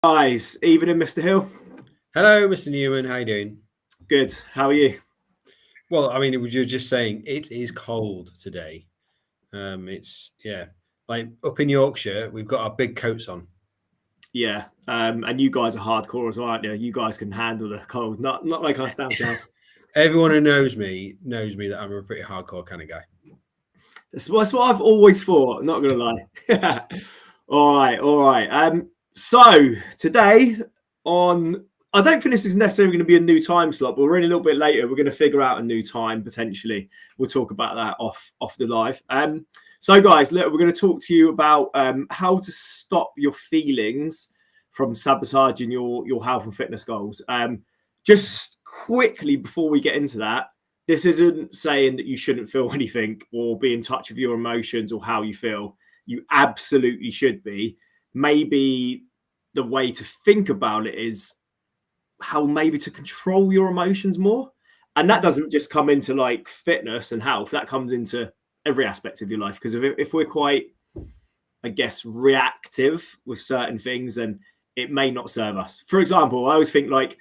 Guys, evening, Mr. Hill. Hello, Mr. Newman. How you doing? Good. How are you? Well, I mean, you were just saying it is cold today. It's like up in Yorkshire, we've got our big coats on. Yeah. And you guys are hardcore as well, aren't you? You guys can handle the cold, not like us down south. Everyone who knows me that I'm a pretty hardcore kind of guy. That's what I've always thought. Not gonna lie. All right. So today on, I don't think this is necessarily going to be a new time slot, but we're in a little bit later. We're going to figure out a new time potentially. We'll talk about that off the live. So guys, look, we're going to talk to you about how to stop your feelings from sabotaging your health and fitness goals. Just quickly before we get into that, this isn't saying that you shouldn't feel anything or be in touch with your emotions or how you feel. You absolutely should be. Maybe the way to think about it is how maybe to control your emotions more. And that doesn't just come into like fitness and health, that comes into every aspect of your life. Because if we're quite, I guess, reactive with certain things, then it may not serve us. For example, I always think like,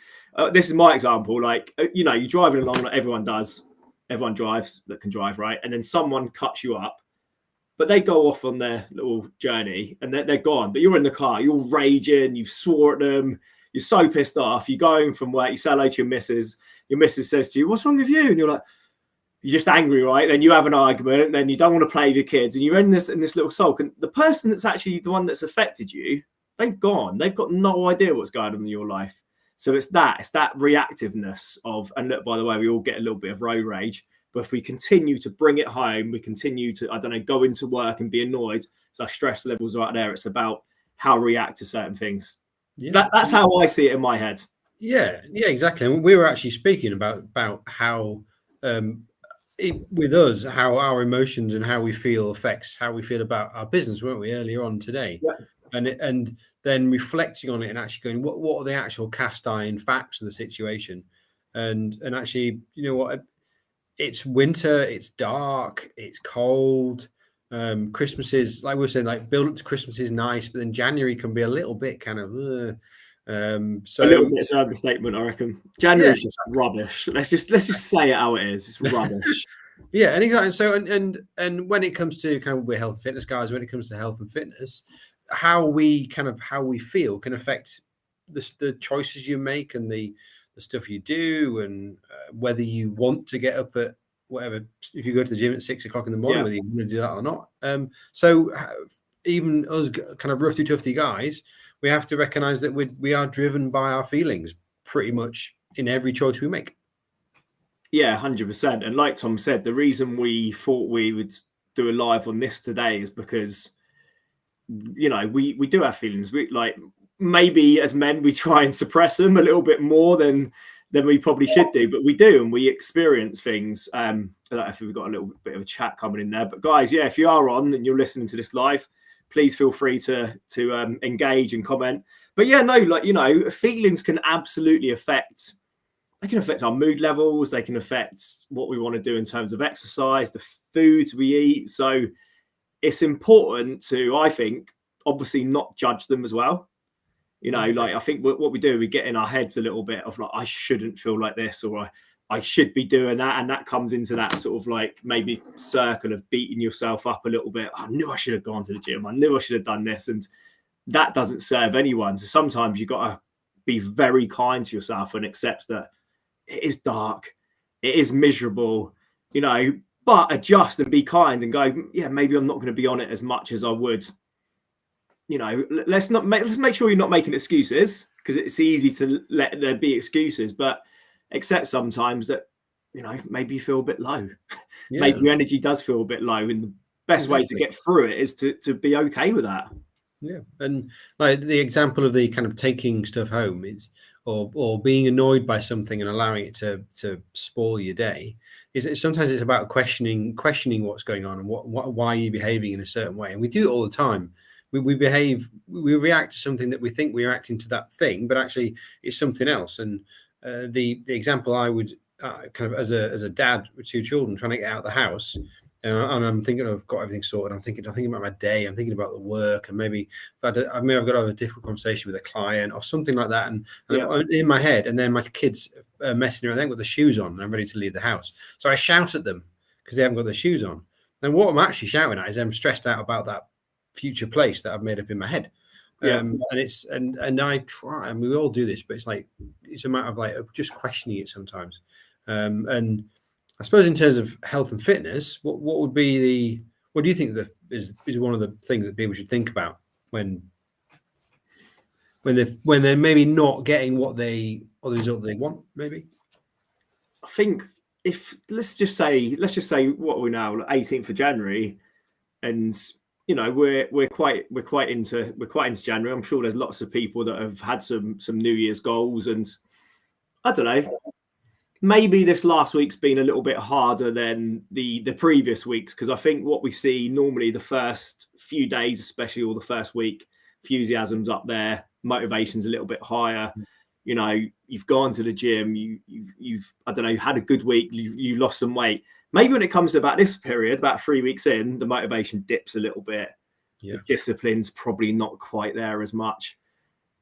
this is my example, like, you're driving along like everyone does. Everyone drives that can drive, right? And then someone cuts you up, but they go off on their little journey and they're gone. But you're in the car, you're raging, you've swore at them, you're so pissed off. You're going from work, you say hello to your missus. Your missus says to you, "What's wrong with you?" And you're like, you're just angry, right? Then you have an argument, and then you don't want to play with your kids, and you're in this little sulk. And the person that's actually the one that's affected you, they've gone. They've got no idea what's going on in your life. So it's that reactiveness of, and look, by the way, we all get a little bit of road rage. But if we continue to bring it home, we continue to, go into work and be annoyed. So our stress levels right there. It's about how we react to certain things. Yeah, that's how I see it in my head. Yeah, exactly. And we were actually speaking about how with us, how our emotions and how we feel affects how we feel about our business, weren't we, earlier on today? Yeah. And then reflecting on it and actually going, what are the actual cast iron facts of the situation? And actually, you know what? It's winter, it's dark, it's cold. Christmas is, like we were saying, like build up to Christmas is nice, but then January can be a little bit kind of a little bit's an understatement, I reckon. January's just rubbish. Let's just say it how it is. It's rubbish. Yeah, and exactly. So and when it comes to kind of we're health and fitness guys, when it comes to health and fitness, how we feel can affect the choices you make and the stuff you do, and whether you want to get up at whatever, if you go to the gym at 6 o'clock in the morning, whether you're going to do that or not. So even us kind of roughy tufty guys, we have to recognize that we are driven by our feelings pretty much in every choice we make. Yeah, 100%. And like Tom said, the reason we thought we would do a live on this today is because, we do have feelings. We like, maybe as men, we try and suppress them a little bit more than we probably should do, but we do, and we experience things. I don't know if we've got a little bit of a chat coming in there, but guys, yeah, if you are on and you're listening to this live, please feel free to engage and comment. But yeah, no, like, feelings can absolutely affect. They can affect our mood levels. They can affect what we want to do in terms of exercise, the foods we eat. So it's important to, I think, obviously not judge them as well. Like, I think what we do, we get in our heads a little bit of like, I shouldn't feel like this, or I should be doing that. And that comes into that sort of like maybe circle of beating yourself up a little bit. I knew I should have gone to the gym. I knew I should have done this. And that doesn't serve anyone. So sometimes you've got to be very kind to yourself and accept that it is dark, it is miserable, but adjust and be kind and go, yeah, maybe I'm not going to be on it as much as I would. Let's make sure you're not making excuses, because it's easy to let there be excuses, but accept sometimes that, maybe you feel a bit low. Yeah. Maybe your energy does feel a bit low, and the best way to get through it is to be okay with that. Yeah, and like the example of the kind of taking stuff home is, or being annoyed by something and allowing it to spoil your day, is sometimes it's about questioning what's going on and why you're behaving in a certain way, and we do it all the time. We react to something that we think we're reacting to that thing, but actually it's something else. And the example I would kind of as a dad with two children trying to get out of the house, and I'm thinking I've got everything sorted. I'm thinking about my day. I'm thinking about the work, and maybe I've got to have a difficult conversation with a client or something like that. And I'm in my head, and then my kids are messing around. They haven't got the shoes on, and I'm ready to leave the house. So I shout at them because they haven't got their shoes on. And what I'm actually shouting at is I'm stressed out about that future place that I've made up in my head. And it's and I try, and we all do this, but it's a matter of just questioning it sometimes. And I suppose in terms of health and fitness, what do you think that is one of the things that people should think about when they're maybe not getting the result they want? Maybe I think if let's just say what are we now, 18th of January, and we're quite into January. I'm sure there's lots of people that have had some New Year's goals, and I don't know. Maybe this last week's been a little bit harder than the previous weeks, because I think what we see normally the first few days, especially, or the first week, enthusiasm's up there, motivation's a little bit higher. You've gone to the gym, you've I don't know, had a good week, you lost some weight. Maybe when it comes to about this period, about 3 weeks in, the motivation dips a little bit. Yeah. The discipline's probably not quite there as much.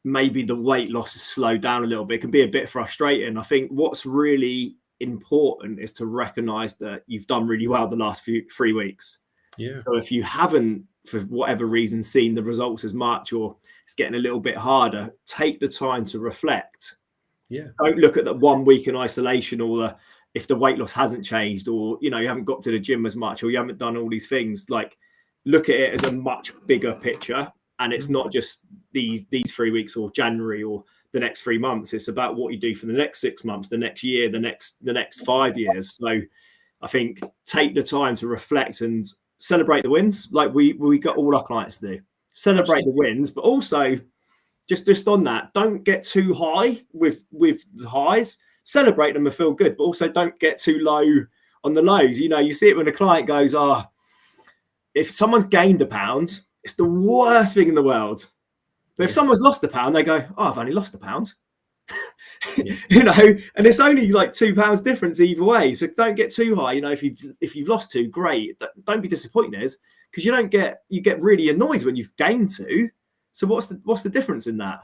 Maybe the weight loss has slowed down a little bit. It can be a bit frustrating. I think what's really important is to recognize that you've done really well the last 3 weeks. Yeah. So if you haven't, for whatever reason, seen the results as much, or it's getting a little bit harder, take the time to reflect. Yeah. Don't look at that 1 week in isolation, or if the weight loss hasn't changed, or you haven't got to the gym as much, or you haven't done all these things. Look at it as a much bigger picture. And it's not just these 3 weeks or January or the next 3 months. It's about what you do for the next 6 months, the next year, the next 5 years. So I think take the time to reflect and celebrate the wins, like we got all our clients to do. Celebrate the wins, but also just on that, don't get too high with the highs. Celebrate them and feel good, but also don't get too low on the lows. You see it when a client goes, if someone's gained a pound, it's the worst thing in the world. But if someone's lost a pound, they go, I've only lost a pound. And it's only like £2 difference either way. So don't get too high. If you've lost 2, great. Don't be disappointed, because you get really annoyed when you've gained 2. So what's the difference in that?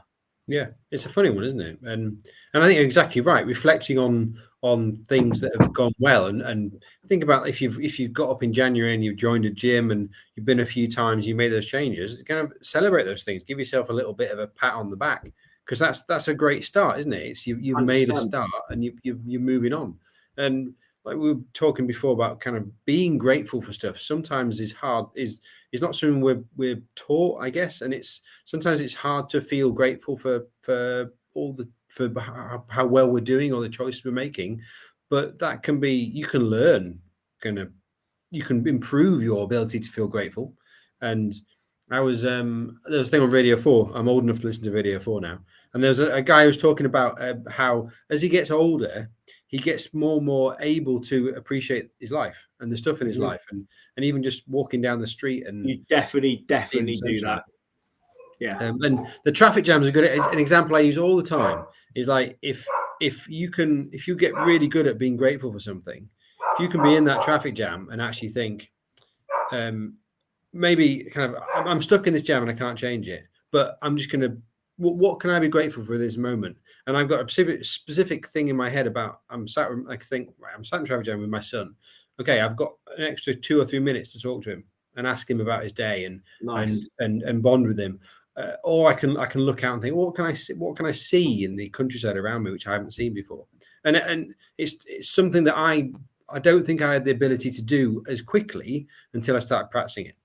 Yeah, it's a funny one, isn't it? And I think you're exactly right. Reflecting on things that have gone well, and think about if you've got up in January and you've joined a gym and you've been a few times, you made those changes. Kind of celebrate those things. Give yourself a little bit of a pat on the back, because that's a great start, isn't it? It's you've 100%. Made a start, and you're moving on. And like we were talking before about kind of being grateful for stuff, sometimes is hard. Is not something we're taught, I guess, and sometimes it's hard to feel grateful for how well we're doing or the choices we're making. But that can be, you can learn, you can improve your ability to feel grateful. And there was a thing on Radio 4. I'm old enough to listen to Radio 4 now. And there's a guy who was talking about how as he gets older, he gets more and more able to appreciate his life and the stuff in his life, and even just walking down the street. And you definitely do that. Yeah. And the traffic jams are good. An example I use all the time is like if you get really good at being grateful for something, if you can be in that traffic jam and actually think, maybe kind of I'm stuck in this jam and I can't change it, but I'm just gonna, what can I be grateful for this moment? And I've got a specific thing in my head about I'm sat in traffic jam with my son. Okay, I've got an extra 2 or 3 minutes to talk to him and ask him about his day and nice. and bond with him. Or I can look out and think, what can I see in the countryside around me which I haven't seen before? And it's something that I don't think I had the ability to do as quickly until I started practicing it.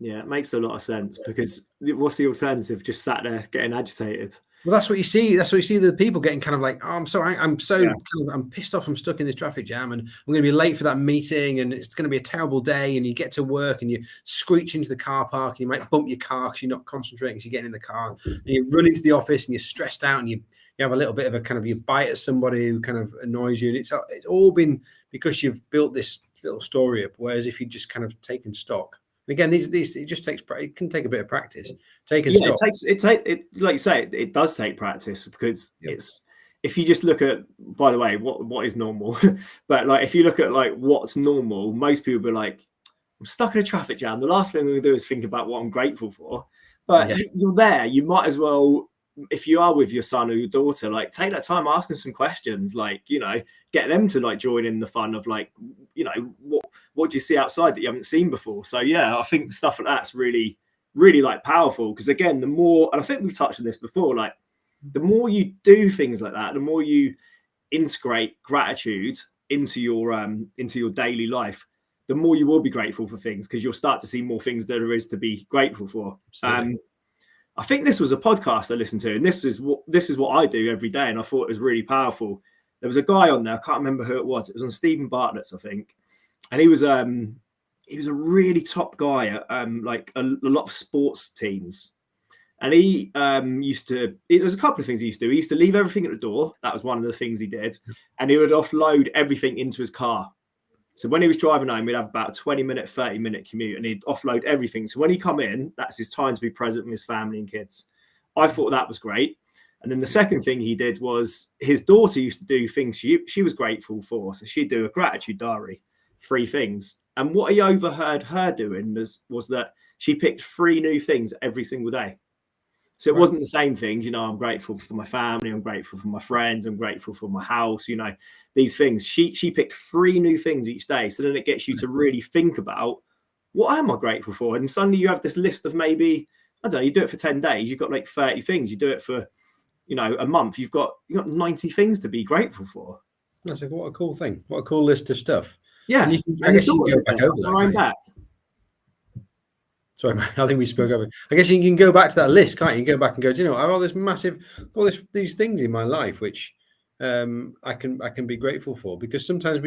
Yeah, it makes a lot of sense, because what's the alternative? Just sat there getting agitated. Well, that's what you see. That's what you see, the people getting kind of like, I'm pissed off. I'm stuck in this traffic jam and I'm going to be late for that meeting and it's going to be a terrible day. And you get to work and you screech into the car park and you might bump your car because you're not concentrating as you're getting in the car. And you run into the office and you're stressed out and you have a little bit of a kind of, you bite at somebody who kind of annoys you. And it's all been because you've built this little story up. Whereas if you just kind of taken stock. Again, these it just takes, it can take a bit of practice. Like you say, it does take practice, because if you just look at, by the way, what is normal, but like if you look at like what's normal, most people be like, I'm stuck in a traffic jam. The last thing I'm going to do is think about what I'm grateful for. But you're there. You might as well, if you are with your son or your daughter, like take that time, ask them some questions, like, you know, get them to like join in the fun of like, you know, what do you see outside that you haven't seen before? So yeah, I think stuff like that's really, really like powerful, because again, the more, and I think we've touched on this before, like the more you do things like that, the more you integrate gratitude into your daily life, the more you will be grateful for things, because you'll start to see more things that there is to be grateful for. I think this was a podcast I listened to, and this is what I do every day, and I thought it was really powerful. There was a guy on there, I can't remember who it was. It was on Stephen Bartlett's, I think, and he was a really top guy at like a lot of sports teams. And he used to, it was a couple of things he used to do. He used to leave everything at the door. That was one of the things he did. And he would offload everything into his car. So when he was driving home, he'd have about a 20-minute, 30-minute commute, and he'd offload everything. So when he come in, that's his time to be present with his family and kids. I thought that was great. And then the second thing he did was his daughter used to do things she was grateful for. So she'd do a gratitude diary, 3 things. And what he overheard her doing was that she picked 3 new things every single day. So it wasn't the same things, you know, I'm grateful for my family, I'm grateful for my friends, I'm grateful for my house, you know, these things. She picked 3 new things each day. So then it gets you to really think about, what am I grateful for? And suddenly you have this list of maybe, I don't know, you do it for 10 days, you've got like 30 things. You do it for, you know, a month, you've got 90 things to be grateful for. That's like, what a cool thing. What a cool list of stuff. Yeah. And I guess you can go back over that. Sorry, man, I think we spoke over. I guess you can go back to that list, can't you? You can go back and go, do you know, I have all this massive, these things in my life which I can be grateful for, because sometimes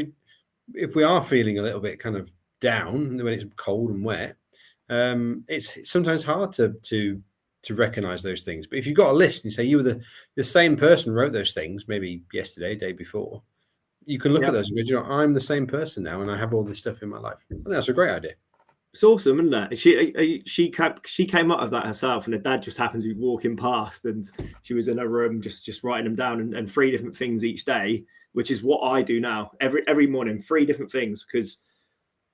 if we are feeling a little bit kind of down when it's cold and wet, it's sometimes hard to recognize those things. But if you've got a list and you say you were the same person who wrote those things, maybe yesterday, day before, you can look at those and go, do you know, I'm the same person now, and I have all this stuff in my life. I think that's a great idea. It's awesome, isn't it? She came out of that herself, and her dad just happened to be walking past, and she was in her room just writing them down, and 3 different things each day, which is what I do now. Every morning, 3 different things, because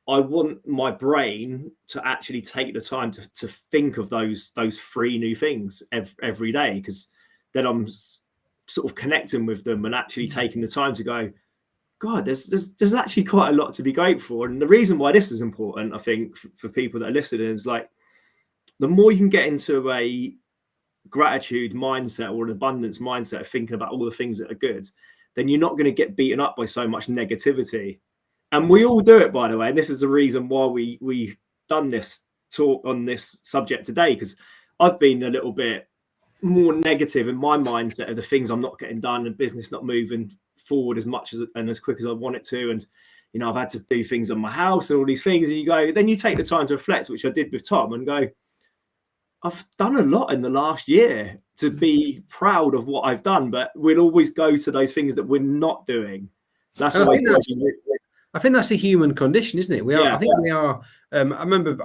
I want my brain to actually take the time to think of those 3 new things every day, because then I'm sort of connecting with them and actually taking the time to go, God, there's actually quite a lot to be grateful for. And the reason why this is important, I think, for people that are listening, is like, the more you can get into a gratitude mindset or an abundance mindset of thinking about all the things that are good, then you're not going to get beaten up by so much negativity. And we all do it, by the way. And this is the reason why we've done this talk on this subject today, because I've been a little bit more negative in my mindset of the things I'm not getting done and business not moving forward as much as quick as I want it to. And, you know, I've had to do things on my house and all these things. And then you take the time to reflect, which I did with Tom, and go, I've done a lot in the last year to be proud of what I've done, but we'll always go to those things that we're not doing. So that's why I think that's a human condition, isn't it? We are. I think we are. I remember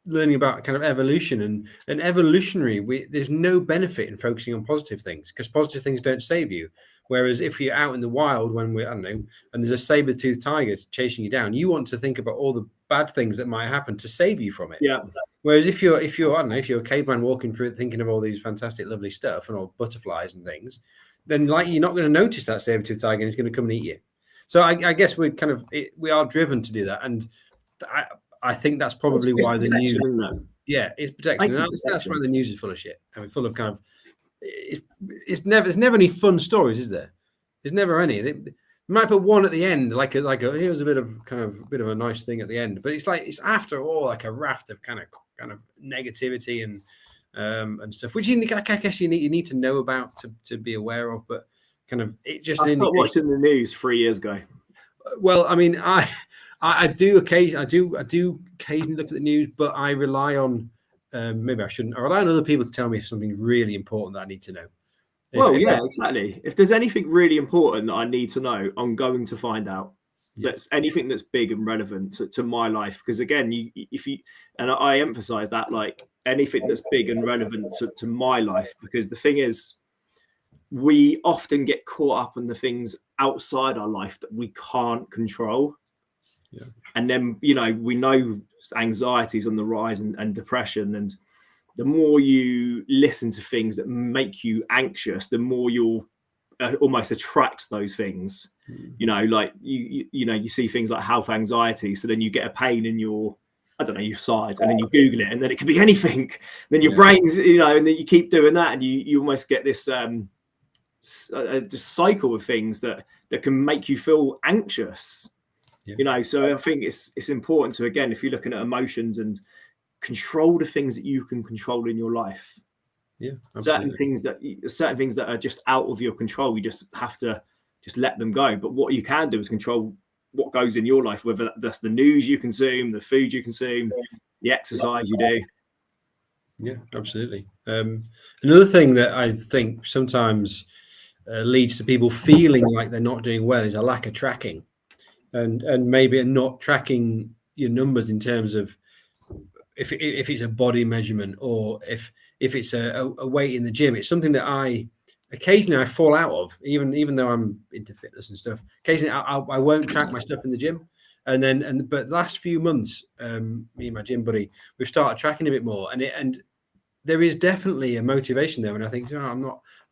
learning about kind of evolution and evolutionary. There's no benefit in focusing on positive things, because positive things don't save you. Whereas if you're out in the wild, when I don't know, and there's a saber-toothed tiger chasing you down, you want to think about all the bad things that might happen to save you from it. Yeah. Whereas if you're I don't know, if you're a caveman walking through it thinking of all these fantastic, lovely stuff and all butterflies and things, then like you're not going to notice that saber-toothed tiger, and it's going to come and eat you. So I guess we are driven to do that, and I think that's probably why the news. It's protection. That's why the news is full of shit. I mean, full of kind of. There's never any fun stories, is there? There's never any. They might put one at the end, like here's a bit of a nice thing at the end, but it's after all like a raft of kind of negativity and stuff, which I guess you need to know about to be aware of, but kind of it just. I stopped watching the news 3 years ago. Well, I mean, I do occasionally look at the news, but I rely on maybe I shouldn't. I rely on other people to tell me something really important that I need to know. Exactly. If there's anything really important that I need to know, I'm going to find out. That's anything that's big and relevant to my life. Because again, I emphasize that, like anything that's big and relevant to my life, because the thing is, we often get caught up in the things outside our life that we can't control. Yeah. And then, we know anxiety is on the rise and depression. And the more you listen to things that make you anxious, the more you'll almost attract those things. Like you see things like health anxiety. So then you get a pain in your, I don't know, your side, and then you Google it, and then it could be anything. Then your brain's, and then you keep doing that, and you almost get this just cycle of things that can make you feel anxious. So I think it's important to, again, if you're looking at emotions, and control the things that you can control in your life. Certain things that are just out of your control, you just have to just let them go. But what you can do is control what goes in your life, whether that's the news you consume, the food you consume, the exercise you do. Yeah, absolutely. Another thing that I think sometimes leads to people feeling like they're not doing well is a lack of tracking, and maybe not tracking your numbers in terms of if it's a body measurement, or if it's a weight in the gym. It's something that I occasionally fall out of, even though I'm into fitness and stuff. Occasionally I won't track my stuff in the gym. But the last few months, me and my gym buddy, we've started tracking a bit more, and there is definitely a motivation there. And I think,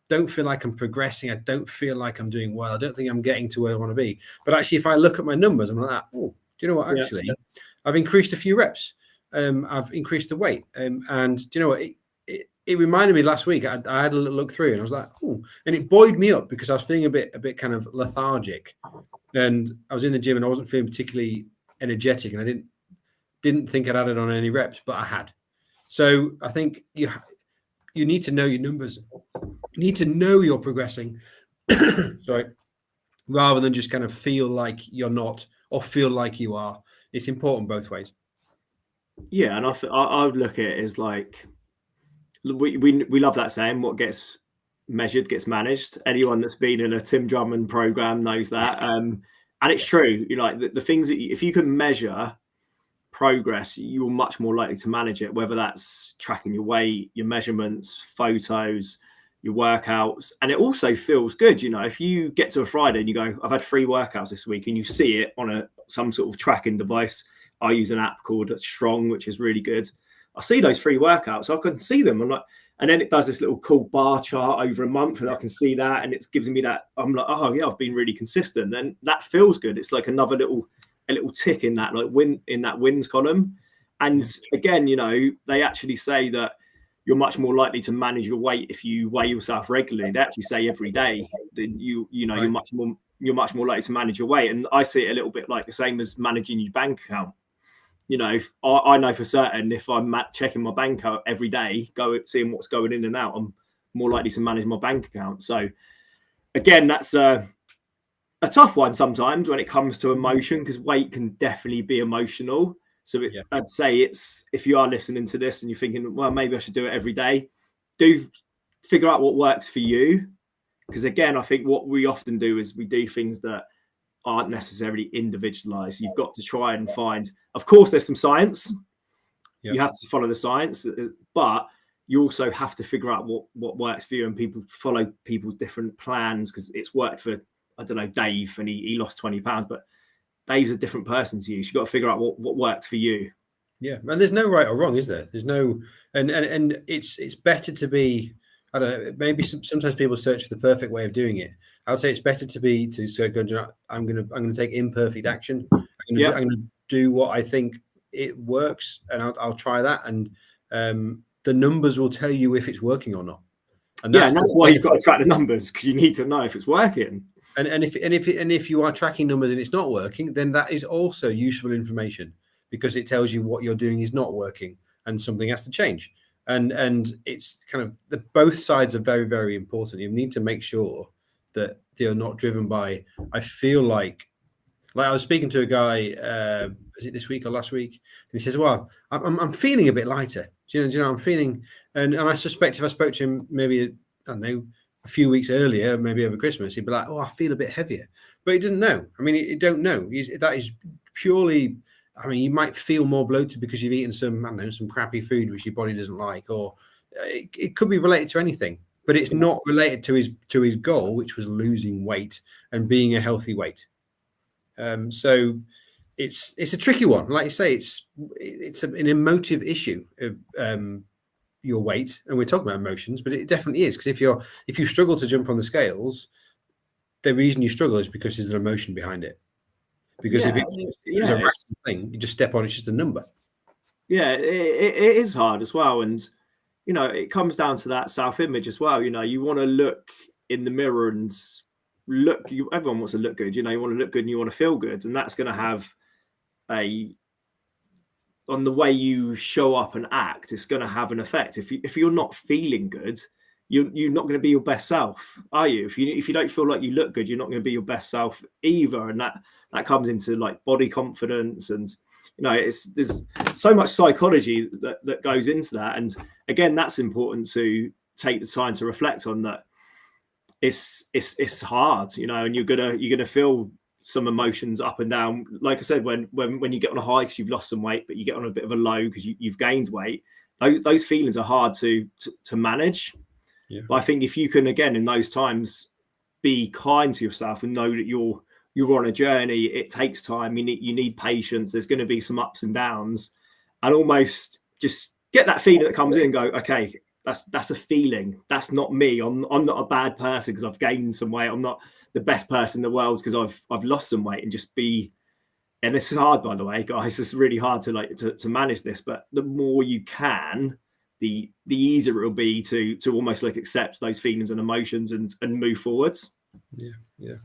don't feel like I'm progressing. I don't feel like I'm doing well. I don't think I'm getting to where I want to be. But actually, if I look at my numbers, I'm like, oh, do you know what? Actually, I've increased a few reps. I've increased the weight. And do you know what? It reminded me last week. I had a little look through, and I was like, oh, and it buoyed me up because I was feeling a bit kind of lethargic, and I was in the gym and I wasn't feeling particularly energetic, and I didn't think I'd added on any reps, but I had. So I think you need to know your numbers. You need to know you're progressing, sorry, rather than just kind of feel like you're not or feel like you are. It's important both ways. Yeah, and I would look at it as like, we love that saying, what gets measured gets managed. Anyone that's been in a Tim Drummond program knows that. And it's true. Like the things that if you can measure progress, you're much more likely to manage it, whether that's tracking your weight, your measurements, photos, your workouts. And it also feels good, if you get to a Friday and you go, I've had 3 workouts this week, and you see it on some sort of tracking device. I use an app called Strong, which is really good. I see those 3 workouts, I can see them. I'm like, and then it does this little cool bar chart over a month, and I can see that, and it gives me that. I'm like, oh yeah, I've been really consistent. Then that feels good. It's like another little tick in that, like wins column. And again, they actually say that you're much more likely to manage your weight if you weigh yourself regularly. They actually say every day that right. you're much more likely to manage your weight. And I see it a little bit like the same as managing your bank account. I know for certain if I'm checking my bank account every day, seeing what's going in and out, I'm more likely to manage my bank account. So again, that's a tough one sometimes when it comes to emotion, because weight can definitely be emotional. So I'd say if you are listening to this and you're thinking, well, maybe I should do it every day, do figure out what works for you. Because again, I think what we often do is we do things that aren't necessarily individualized. You've got to try and find, of course, there's some science. You have to follow the science, but you also have to figure out what works for you, and people follow people's different plans, because it's worked for, I don't know, Dave, and he lost 20 pounds, but Dave's a different person to you. So you've got to figure out what works for you. Yeah. And there's no right or wrong, is there? There's no, and it's better to be, I don't know, maybe sometimes people search for the perfect way of doing it. I would say it's better to go, I'm going to take imperfect action. I'm going to do what I think it works, and I'll try that. And the numbers will tell you if it's working or not. And that's why you've got to track the numbers, because you need to know if it's working. And if you are tracking numbers and it's not working, then that is also useful information, because it tells you what you're doing is not working and something has to change. And it's kind of both sides are very, very important. You need to make sure that they're not driven by, I feel like I was speaking to a guy, was it this week or last week? And he says, well, I'm feeling a bit lighter. Do you know, I'm feeling, and I suspect if I spoke to him maybe, I don't know, a few weeks earlier, maybe over Christmas, he'd be like, oh, I feel a bit heavier. But he didn't know. I mean, he don't know. That is purely, I mean, you might feel more bloated because you've eaten some crappy food which your body doesn't like, or it could be related to anything. but it's not related to his goal, which was losing weight and being a healthy weight. So it's a tricky one. Like you say, it's an emotive issue of your weight, and we're talking about emotions, but it definitely is, because if you struggle to jump on the scales, the reason you struggle is because there's an emotion behind it. Because if it was a random thing, you just step on, it's just a number. Yeah, it is hard as well, and it comes down to that self-image as well. You want to look in the mirror and everyone wants to look good. You want to look good and you want to feel good, and that's going to have on the way you show up and act, it's going to have an effect. If you're not feeling good, you're not going to be your best self, are you? If you don't feel like you look good, you're not going to be your best self either, and that comes into like body confidence, and there's so much psychology that goes into that. And again, that's important to take the time to reflect on. That it's hard, and you're gonna feel some emotions up and down. Like I said, when you get on a high because you've lost some weight, but you get on a bit of a low because you've gained weight, those feelings are hard to manage. Yeah. But I think if you can, again, in those times, be kind to yourself and know that you're on a journey. It takes time. You need patience. There's going to be some ups and downs, and almost just get that feeling that comes in and go, okay, that's a feeling. That's not me. I'm not a bad person because I've gained some weight. I'm not the best person in the world because I've lost some weight, and just be. And this is hard, by the way, guys. It's really hard to manage this. But the more you can, the easier it'll be to almost like accept those feelings and emotions and move forwards. Yeah.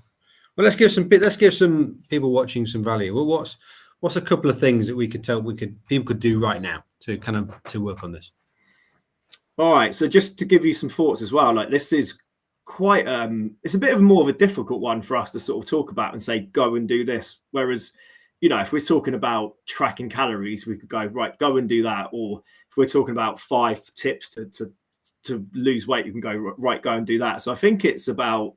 Well, let's give some people watching some value. Well, what's a couple of things that people could do right now to work on this? All right. So just to give you some thoughts as well, like this is quite it's a bit of more of a difficult one for us to sort of talk about and say go and do this. Whereas, if we're talking about tracking calories, we could go right, go and do that. Or if we're talking about 5 tips to lose weight, you can go right, go and do that. So I think it's about.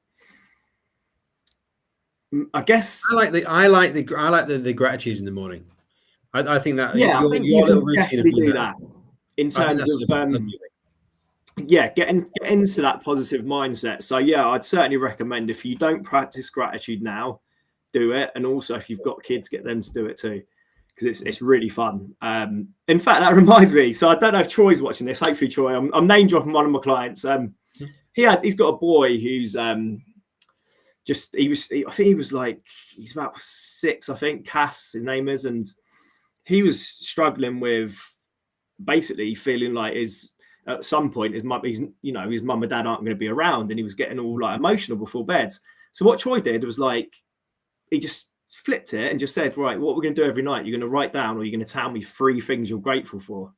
I guess I like the gratitudes in the morning. I think that I think you can definitely do that in terms of get into that positive mindset. So I'd certainly recommend, if you don't practice gratitude now, do it, and also if you've got kids, get them to do it too, because it's really fun. In fact, that reminds me. So I don't know if Troy's watching this. Hopefully, Troy. I'm name dropping one of my clients. He's got a boy who's I think he was like, he's about 6, I think. Cass, his name is, and he was struggling with basically feeling like at some point his mum and dad aren't going to be around, and he was getting all like emotional before bed. So what Troy did was like, he just flipped it and just said, right, what we're going to do every night, you're going to write down, or you're going to tell me 3 things you're grateful for.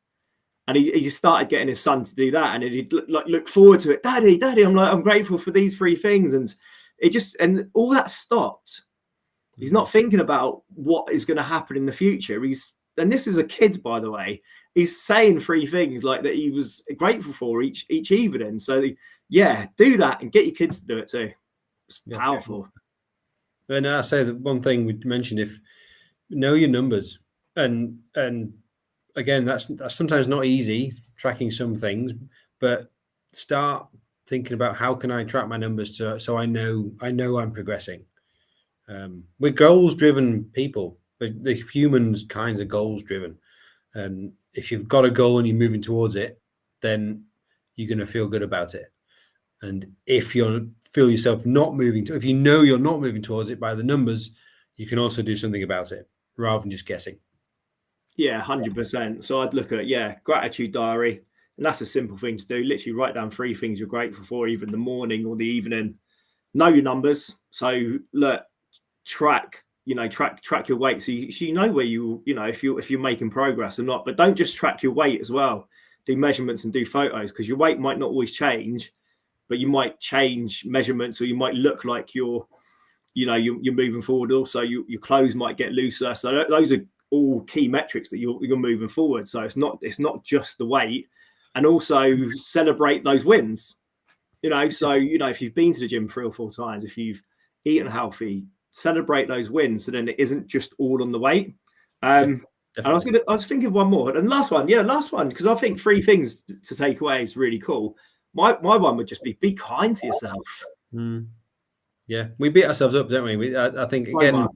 And he just started getting his son to do that, and he'd look forward to it. Daddy, I'm grateful for these 3 things, and all that stopped. He's not thinking about what is going to happen in the future. And this is a kid, by the way. He's saying 3 things like that he was grateful for each evening. So do that and get your kids to do it too. It's powerful. And I say that one thing we mentioned: if know your numbers, and again, that's sometimes not easy tracking some things, but start thinking about how can I track my numbers so I know I'm progressing. We're goals-driven people. The humans kinds of goals-driven, and if you've got a goal and you're moving towards it, then you're going to feel good about it. And if you feel yourself not moving if you know you're not moving towards it by the numbers, you can also do something about it rather than just guessing. Yeah, 100%. So I'd look at gratitude diary. And that's a simple thing to do. Literally write down 3 things you're grateful for, either in the morning or the evening. Know your numbers. So look, track your weight. So you know where if you're making progress or not. But don't just track your weight as well. Do measurements and do photos, because your weight might not always change, but you might change measurements, or you might look like you're moving forward. Also, your clothes might get looser. So those are all key metrics that you're moving forward. So it's not just the weight. And also celebrate those wins, So if you've been to the gym 3 or 4 times, if you've eaten healthy, celebrate those wins. So then it isn't just all on the weight. And I was thinking of one more, and last one, because I think 3 things to take away is really cool. my one would just be kind to yourself. Yeah, we beat ourselves up, don't we? I think So again, much.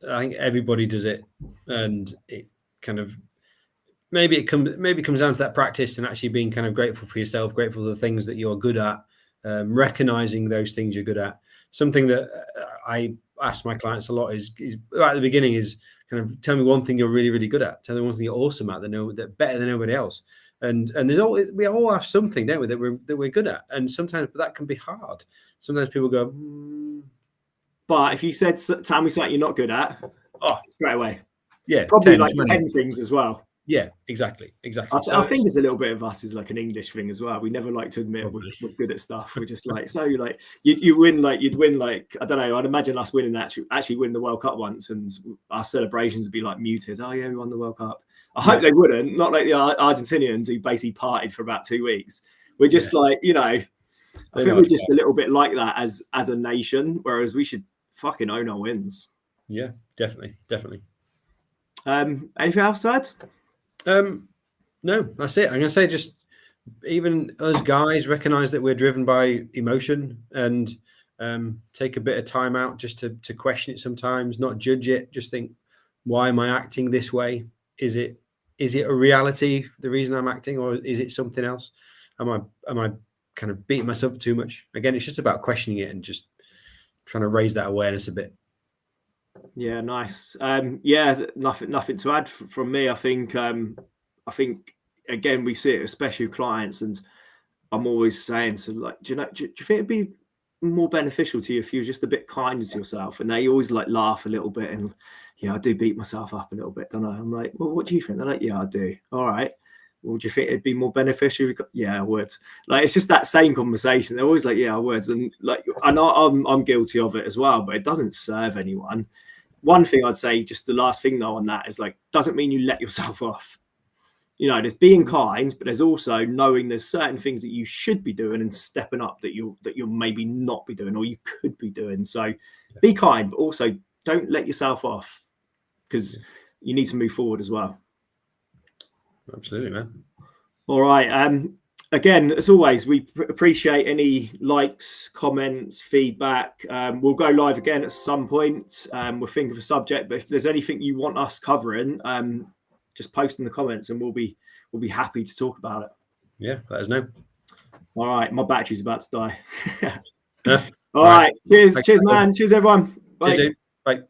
I think everybody does it, and it kind of maybe it comes down to that practice and actually being kind of grateful for yourself, grateful for the things that you're good at, recognizing those things you're good at. Something that I ask my clients a lot is right at the beginning is kind of tell me one thing you're really, really good at. Tell me one thing you're awesome at that better than everybody else. And we all have something, don't we, that we're good at. And sometimes that can be hard. Sometimes people go, But if you said, tell me something you're not good at, straight away. Yeah, probably 10, like 20. pen things as well. Yeah, exactly. I think there's a little bit of us is like an English thing as well. We never like to admit we're good at stuff. We're just like, so like you'd win like I don't know. I'd imagine us winning actually win the World Cup once, and our celebrations would be like muted. Oh yeah, we won the World Cup. I hope they wouldn't. Not like the Argentinians who basically partied for about 2 weeks. We're just like, you know, I think we're just a little bit like that as a nation. Whereas we should fucking own our wins. Yeah, definitely. Anything else to add? No, that's it. I'm gonna say just even us guys recognize that we're driven by emotion and take a bit of time out just to question it sometimes, not judge it, just think, why am I acting this way? Is it a reality, the reason I'm acting, or is it something else? Am I kind of beating myself up too much? Again, it's just about questioning it and just trying to raise that awareness a bit. Yeah, nice. Yeah, nothing to add from me. I think again we see it, especially with clients, and I'm always saying, so like, do you think it'd be more beneficial to you if you were just a bit kinder to yourself? And they always like laugh a little bit, and yeah, I do beat myself up a little bit, don't I? I'm like, well, what do you think? They're like, yeah, I do. All right. Well, do you think it'd be more beneficial? Yeah, I would. Like, it's just that same conversation. They're always like, yeah, I would. And like, I know I'm guilty of it as well, but it doesn't serve anyone. One thing I'd say, just the last thing though on that, is like, doesn't mean you let yourself off. You know, there's being kind, but there's also knowing there's certain things that you should be doing and stepping up that you'll maybe not be doing, or you could be doing. So be kind, but also don't let yourself off, because you need to move forward as well. Absolutely, man. All right. Again, as always, we appreciate any likes, comments, feedback. We'll go live again at some point. We'll think of a subject, but if there's anything you want us covering, just post in the comments and we'll be happy to talk about it. Yeah, let us know. All right, my battery's about to die. All right. Cheers, man. Cheers, everyone. Bye. Cheers, Bye.